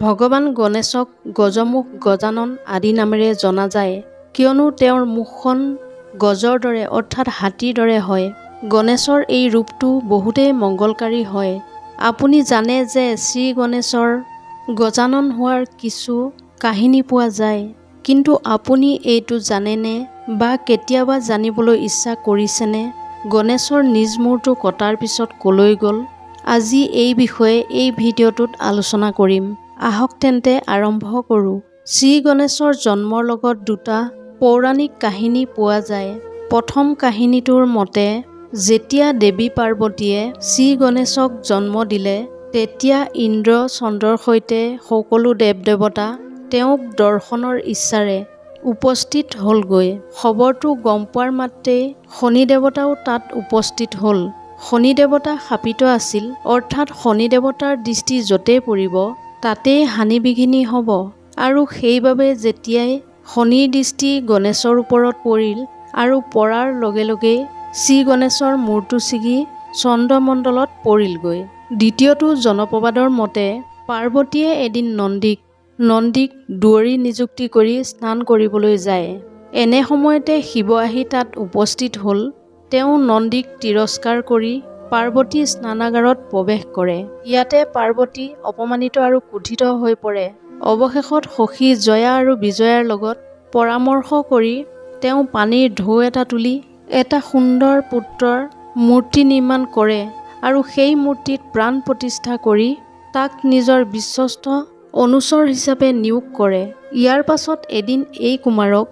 ভগৱান গণেশক গজমুখ গজানন আদি নামেৰে জনা যায় কিয়নো তেওঁৰ মুখখন গজৰ দৰে অৰ্থাৎ হাতীৰ দৰে হয়। গণেশৰ এই ৰূপটো বহুতেই মংগলকাৰী হয়। আপুনি জানে যে শ্ৰী গণেশৰ গজানন হোৱাৰ কিছু কাহিনী পোৱা যায়, কিন্তু আপুনি এইটো জানেনে বা কেতিয়াবা জানিবলৈ ইচ্ছা কৰিছেনে গণেশৰ নিজ মূৰটো কটাৰ পিছত কলৈ গ'ল? আজি এই বিষয়ে এই ভিডিঅ'টোত আলোচনা কৰিম। আহক তেন্তে আৰম্ভ কৰোঁ। শ্ৰী গণেশৰ জন্মৰ লগত দুটা পৌৰাণিক কাহিনী পোৱা যায়। প্ৰথম কাহিনীটোৰ মতে যেতিয়া দেৱী পাৰ্বতীয়ে শ্ৰী গণেশক জন্ম দিলে তেতিয়া ইন্দ্ৰ চন্দ্ৰৰ সৈতে সকলো দেৱ-দেৱতা তেওঁক দৰ্শনৰ ইচ্ছাৰে উপস্থিত হ'লগৈ। খবৰটো গম পোৱাৰ মাত্ৰেই শনি দেৱতাও তাত উপস্থিত হ'ল। শনি দেৱতা শাপিত আছিল, অৰ্থাৎ শনি দেৱতাৰ দৃষ্টি য'তেই পৰিব তাতেই হানি বিঘিনি হ'ব, আৰু সেইবাবে যেতিয়াই শনিৰ দৃষ্টি গণেশৰ ওপৰত পৰিল আৰু পৰাৰ লগে লগেই শ্ৰী গণেশৰ মূৰটো ছিগি চন্দ্ৰমণ্ডলত পৰিলগৈ। দ্বিতীয়টো জনপ্ৰবাদৰ মতে পাৰ্বতীয়ে এদিন নন্দীক দুৱৰী নিযুক্তি কৰি স্নান কৰিবলৈ যায়। এনে সময়তে শিৱ আহি তাত উপস্থিত হ'ল। তেওঁ নন্দীক তিৰস্কাৰ কৰি পাৰ্বতী স্নানাগাৰত প্ৰৱেশ কৰে। ইয়াতে পাৰ্বতী অপমানিত আৰু কুণ্ঠিত হৈ পৰে। অৱশেষত সখী জয়া আৰু বিজয়াৰ লগত পৰামৰ্শ কৰি তেওঁ পানীৰ ঢৌ এটা তুলি এটা সুন্দৰ পুত্ৰৰ মূৰ্তি নিৰ্মাণ কৰে আৰু সেই মূৰ্তিত প্ৰাণ প্ৰতিষ্ঠা কৰি তাক নিজৰ বিশ্বস্ত অনুচৰ হিচাপে নিয়োগ কৰে। ইয়াৰ পাছত এদিন এই কুমাৰক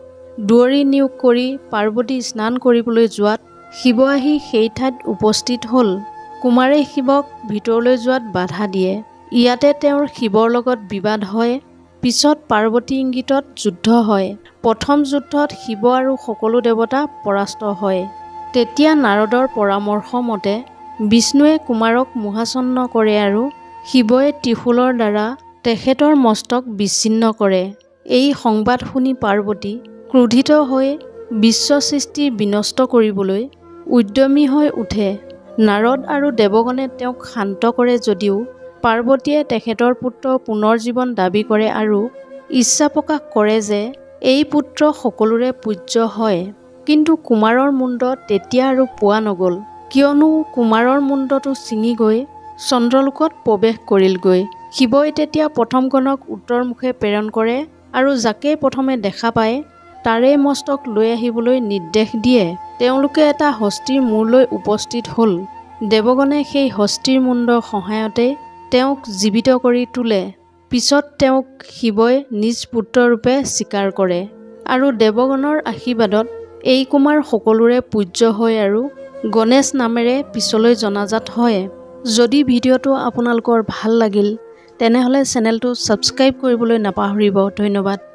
দুৱৰী নিয়োগ কৰি পাৰ্বতী স্নান কৰিবলৈ যোৱাত শিৱ আহি সেই ঠাইত উপস্থিত হ'ল। কুমাৰে শিৱক ভিতৰলৈ যোৱাত বাধা দিয়ে। ইয়াতে তেওঁৰ শিৱৰ লগত বিবাদ হয়। পিছত পাৰ্বতী ইংগিতত যুদ্ধ হয়। প্ৰথম যুদ্ধত শিৱ আৰু সকলো দেৱতা পৰাস্ত হয়। তেতিয়া নাৰদৰ পৰামৰ্শ মতে বিষ্ণুৱে কুমাৰক মোহাচ্ছন্ন কৰে আৰু শিৱই ত্ৰিশূলৰ দ্বাৰা তেখেতৰ মস্তক বিচ্ছিন্ন কৰে। এই সংবাদ শুনি পাৰ্বতী ক্ৰোধিত হৈ বিশ্ব সৃষ্টি বিনষ্ট কৰিবলৈ উদ্যমী হৈ উঠে। নাৰদ আৰু দেৱগণে তেওঁক শান্ত কৰে যদিও পাৰ্বতীয়ে তেখেতৰ পুত্ৰ পুনৰ জীৱন দাবী কৰে আৰু ইচ্ছা প্ৰকাশ কৰে যে এই পুত্ৰ সকলোৰে পূজ্য হয়। কিন্তু কুমাৰৰ মুণ্ড তেতিয়া আৰু পোৱা নগ'ল, কিয়নো কুমাৰৰ মুণ্ডটো ছিঙি গৈ চন্দ্ৰলোকত প্ৰৱেশ কৰিলগৈ। শিৱই তেতিয়া প্ৰথমগণক উত্তৰমুখে প্ৰেৰণ কৰে আৰু যাকে প্ৰথমে দেখা পায় তাৰে মস্তক লৈ আহিবলৈ নিৰ্দেশ দিয়ে। তেওঁলোকে এটা হস্তীৰ মূৰ লৈ উপস্থিত হ'ল। দেৱগণে সেই হস্তীৰ মুণ্ডৰ সহায়তে তেওঁক জীৱিত কৰি তোলে। পিছত তেওঁক শিৱই নিজ পুত্ৰৰূপে স্বীকাৰ কৰে আৰু দেৱগণৰ আশীৰ্বাদত এই কুমাৰ সকলোৰে পূজ্য হয় আৰু গণেশ নামেৰে পিছলৈ জনাজাত হয়। যদি ভিডিঅ'টো আপোনালোকৰ ভাল লাগিল তেনেহ'লে চেনেলটো ছাবস্ক্ৰাইব কৰিবলৈ নাপাহৰিব। ধন্যবাদ।